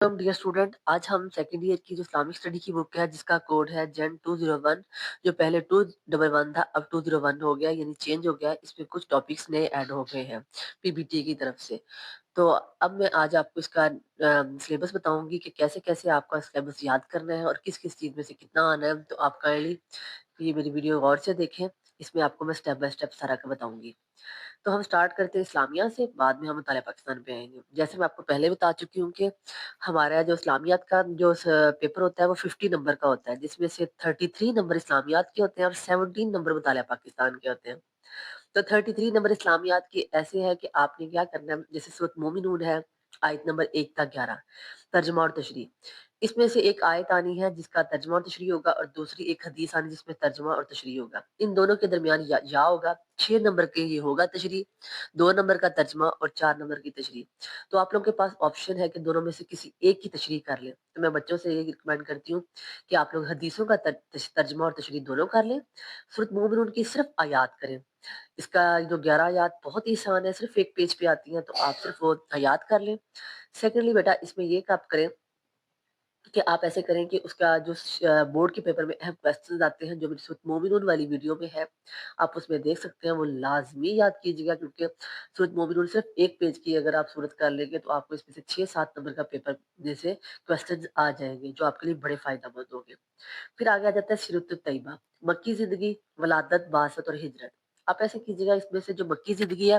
Dear student, आज हम second year की जो इस्लामिक स्टडी की बुक है जिसका कोड है जेन 201। जो पहले 211 था अब 201 हो गया, यानी चेंज हो गया। इसमें कुछ टॉपिक्स नए ऐड हो गए हैं पीबीटी की तरफ से। तो अब मैं आज आपको इसका सिलेबस बताऊंगी कि कैसे कैसे आपका सिलेबस याद करना है और किस किस चीज़ में से कितना आना है। तो आप काइंडली ये मेरी वीडियो गौर से देखें, इसमें आपको मैं स्टेप बाय स्टेप सारा का बताऊंगी। तो हम स्टार्ट करते हैं इस्लामिया से, बाद में हम मुतालिया पाकिस्तान पे आएंगे। जैसे मैं आपको पहले बता चुकी हूँ कि हमारा जो इस्लामियात का जो पेपर होता है वो 50 नंबर का होता है, जिसमें से 33 नंबर इस्लामियात के होते हैं और 17 नंबर मुतालिया पाकिस्तान के होते हैं। तो 33 नंबर इस्लामियात की ऐसे है कि आपने क्या करना है, जैसे सूरत मोमिनून है, आयत नंबर 1 तक 11, तर्जुमा और तशरीह। इसमें से एक आयत आनी है जिसका तर्जुमा और तशरीह होगा, और दूसरी एक हदीस आनी जिसमें तर्जुमा और तशरीह होगा। इन दोनों के दरमियान या होगा। 6 नंबर के ये होगा तशरीह, 2 नंबर का तर्जुमा और 4 नंबर की तशरीह। तो आप लोगों के पास ऑप्शन है कि दोनों में से किसी एक की तशरीह कर लें। तो मैं बच्चों से ये रिकमेंड करती हूँ कि आप लोग हदीसों का तर्जुमा और तशरीह दोनों कर लें, सूरत मोमिनून की सिर्फ आयात करें। इसका जो 11 आयात बहुत ही आसान है, सिर्फ एक पेज पे आती हैं, तो आप सिर्फ वो याद कर लें। सेकेंडली बेटा, इसमें ये आप करें कि आप ऐसे करें कि उसका जो बोर्ड के पेपर में अहम क्वेश्चंस आते हैं, जो मेरी सूरत मोमिनून वाली वीडियो में है, आप उसमें देख सकते हैं, वो लाजमी याद कीजिएगा, क्योंकि सूरत मोमिनून सिर्फ एक पेज की अगर आप सूरत कर लेंगे तो आपको इसमें से 6-7 नंबर का पेपर में से क्वेश्चन आ जाएंगे, जो आपके लिए बड़े फायदेमंद होंगे। फिर आगे आ जाता है सीरत तैयबा, मक्की जिंदगी, वलादत, बासत और हिजरत। आप ऐसे कीजिएगा, इसमें से जो मक्की जिंदगी है,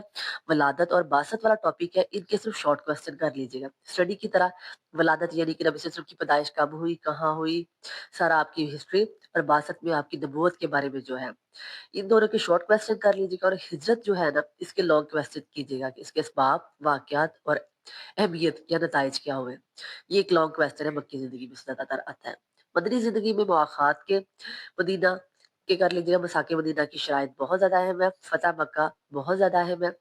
वलादत और बासत वाला टॉपिक है, इनके सिर्फ शॉर्ट क्वेश्चन कर लीजिएगा स्टडी की तरह। वलादत यानी कि नबी सल्लल्लाहु अलैहि वसल्लम की पैदाइश कब हुई, कहाँ हुई, सारा आपकी हिस्ट्री। और बासत में आपकी नबूवत के बारे में जो है, इन दोनों के शॉर्ट क्वेश्चन कर लीजिएगा। और हिजरत जो है ना, इसके लॉन्ग क्वेश्चन कीजिएगा कि इसके असबाब, वाकयात और अहमियत या नताइज क्या हुए। ये एक लॉन्ग क्वेश्चन है, मक्की जिंदगी में से ज्यादातर आता है। मदनी जिंदगी में मुआखात के, मदीना के कर लीजिएगा। मसाके मदीना की शराइत बहुत ज्यादा अहम है, फतेह मक्का बहुत ज्यादा अहम है।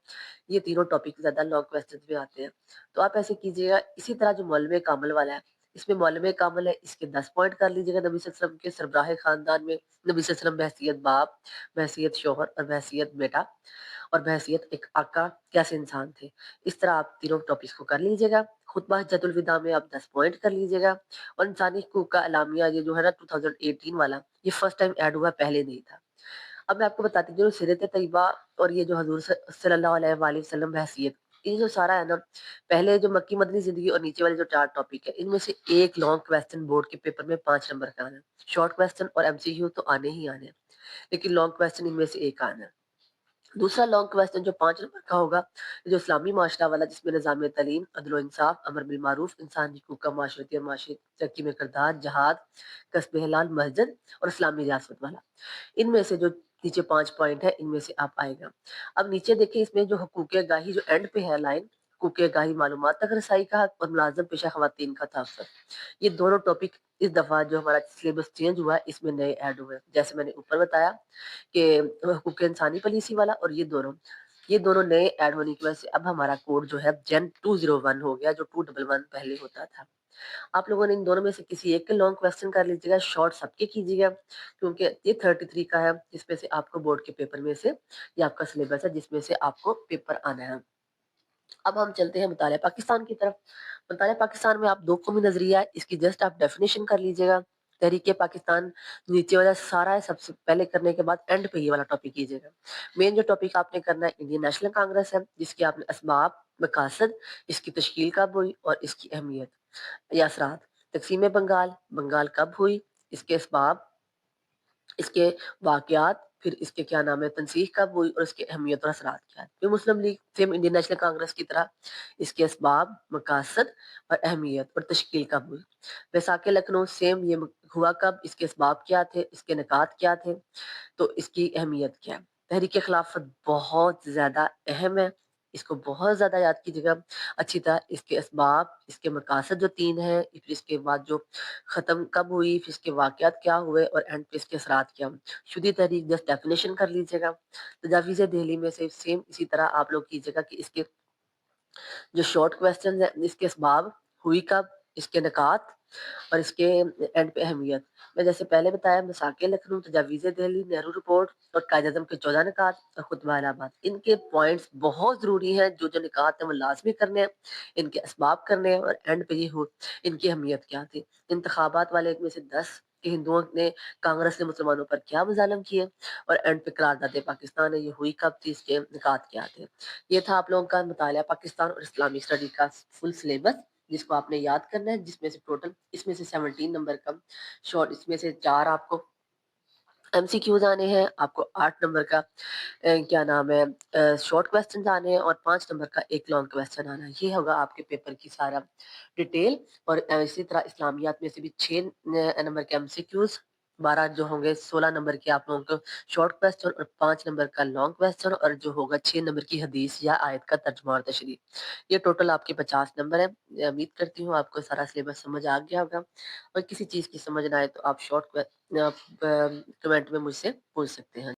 ये तीनों टॉपिक ज्यादा लॉन्ग क्वेश्चन में आते हैं। तो आप ऐसे कीजिएगा। इसी तरह जो मौलम कामिल वाला है, इसमें मौलम कामिल है, इसके 10 पॉइंट कर लीजिएगा। नबी सल्लल्लाहु अलैहि वसल्लम के सरबराह खानदान में नबी सल्लल्लाहु अलैहि वसल्लम बहसियत बाप, बहसियत शोहर और बहसियत बेटा और बहसियत एक आका कैसे इंसान थे। इस तरह आप तीनों टॉपिक्स को कर लीजिएगा। खुतबा हज्जतुल विदा में आप 10 पॉइंट कर लीजिएगा। और इंसानी हकूक का अलामिया, ये जो है ना 2018 वाला, ये फर्स्ट टाइम ऐड हुआ, पहले नहीं था। अब मैं आपको बताती हूँ सीरत तैयबा और ये जो हजूर सल्लल्लाहु अलैहि वसल्लम बहसियत, ये जो सारा है ना, पहले जो मक्की मदनी जिंदगी और नीचे वाले जो 4 टॉपिक है, इनमें से एक लॉन्ग क्वेश्चन बोर्ड के पेपर में 5 नंबर का आना है। शॉर्ट क्वेश्चन और एमसीक्यू तो आने ही आने हैं, लेकिन लॉन्ग क्वेश्चन इनमें से एक आना है। दूसरा लॉन्ग क्वेश्चन जो 5 नंबर का होगा, जो इस्लामी माशरा वाला, जिसमें निज़ाम तलीम, अदल इंसाफ, अमर बिल मारूफ, इंसान हकूक का माशरती और माशी तरक्की में किरदार, जहाद, कस्ब हलाल, मस्जिद और इस्लामी रियासत वाला। इनमें से जो नीचे 5 पॉइंट है, इनमें से आप आएगा। अब नीचे देखिए, इसमें जो हकूक गाही जो एंड पे है लाइन, हकूक गाही मालूमात तक रसाई का हक और मुलाजम पेशा खवातीन का तहफ़्फ़ुज़, ये दोनों टॉपिक इस दफा जो हमारा सिलेबस चेंज हुआ है, इसमें नए ऐड हुए हैं। जैसे मैंने ऊपर बताया कि हकूक इंसानी पॉलिसी वाला और ये दोनों नए ऐड होने की वजह से अब हमारा कोड जो है जेन 201 हो गया, जो 211 पहले होता था। आप लोगों ने इन दोनों में से किसी एक के लॉन्ग क्वेश्चन कर लीजिएगा, शॉर्ट सबके कीजिएगा, क्योंकि ये 33 का है, जिसमें से आपको बोर्ड के पेपर में से, ये आपका सिलेबस है जिसमें से आपको पेपर आना है। अब हम चलते हैं मुतालिया पाकिस्तान की तरफ। मुतालिया पाकिस्तान में आप दो कौमी नजरिया है, इसकी जस्ट आप डेफिनेशन कर लीजिएगा। तहरीके पाकिस्तान नीचे वाला सारा है, सबसे पहले करने के बाद एंड पे ये वाला टॉपिक कीजिएगा। मेन जो टॉपिक आपने करना है इंडियन नेशनल कांग्रेस है, जिसकी आपने असबाब, मकासद, इसकी तश्कील कब हुई और इसकी अहमियत या असरात। तकसीम बंगाल, बंगाल कब हुई, इसके असबाब, इसके वाकयात, फिर इसके क्या नाम है, तनसीह कब हुई और इसकी अहमियत और असरात क्या है। फिर Muslim League same Indian National Congress की तरह, इसके असबाब, मकासद और अहमियत और तश्कील कब हुई। वैसाख लखनऊ सेम, ये हुआ कब, इसके असबाब क्या थे, इसके निकात क्या थे, तो इसकी अहमियत क्या है। तहरीक खिलाफत बहुत ज्यादा अहम है, इसको बहुत ज्यादा याद कीजिएगा अच्छी तरह। इसके असबाब, इसके मकासद जो 3 हैं, फिर इसके बाद जो खत्म कब हुई, फिर इसके वाकयात क्या हुए और एंड पे इसके असरात क्या हुए। शुदी तहरीक जस्ट डेफिनेशन कर लीजिएगा। तजावीज़ दिल्ली में से सेम इसी तरह आप लोग कीजिएगा कि इसके जो शॉर्ट क्वेश्चन है, इसके असबाब, हुई कब, इसके निकात اور اس کے اینڈ پہ اہمیت میں جیسے پہلے بتایا، مساق لکھنؤ، تجاویز دہلی، نہرو رپورٹ اور قائد اعظم کے 14 نکات اور خطبہ الہ آباد، ان کے پوائنٹس بہت ضروری ہیں، جو نکات ہیں وہ لازمی کرنے ہیں، ان کے اسباب کرنے ہیں، اور اینڈ پہ یہ ہو ان کی اہمیت کیا تھی۔ انتخابات والے ایک میں سے 10 کہ ہندوؤں نے کانگریس نے مسلمانوں پر کیا مظالم کیے، اور اینڈ پہ قرارداد پاکستان ہے، یہ ہوئی کب تھی، اس کے نکات کیا تھے۔ یہ تھا آپ لوگوں کا مطالعہ پاکستان اور اسلامی اسٹڈی کا فل سلیبس، جس کو آپ نے یاد کرنا ہے، جس میں سے ٹوٹل اس میں سے 17 نمبر کا شارٹ، اس میں سے 4 آپ کو ایم سی کیوز آنے ہیں، آپ کو 8 نمبر کا کیا نام ہے شارٹ کویسچن آنے ہیں، اور 5 نمبر کا ایک لانگ کویسچن آنا ہے۔ یہ ہوگا آپ کے پیپر کی سارا ڈیٹیل۔ اور اسی طرح اسلامیات میں سے بھی 6 نمبر کے ایم سی کیوز، 12 جو ہوں گے، 16 نمبر کے آپ لوگوں کو شارٹ کویسچن اور 5 نمبر کا لانگ کویسچن، اور جو ہوگا 6 نمبر کی حدیث یا آیت کا ترجمہ اور تشریح۔ یہ ٹوٹل آپ کے 50 نمبر ہیں۔ امید کرتی ہوں آپ کو سارا سلیبس سمجھ آ گیا ہوگا، اور کسی چیز کی سمجھ نہ آئے تو آپ شارٹ کمنٹ میں مجھ سے پوچھ سکتے ہیں۔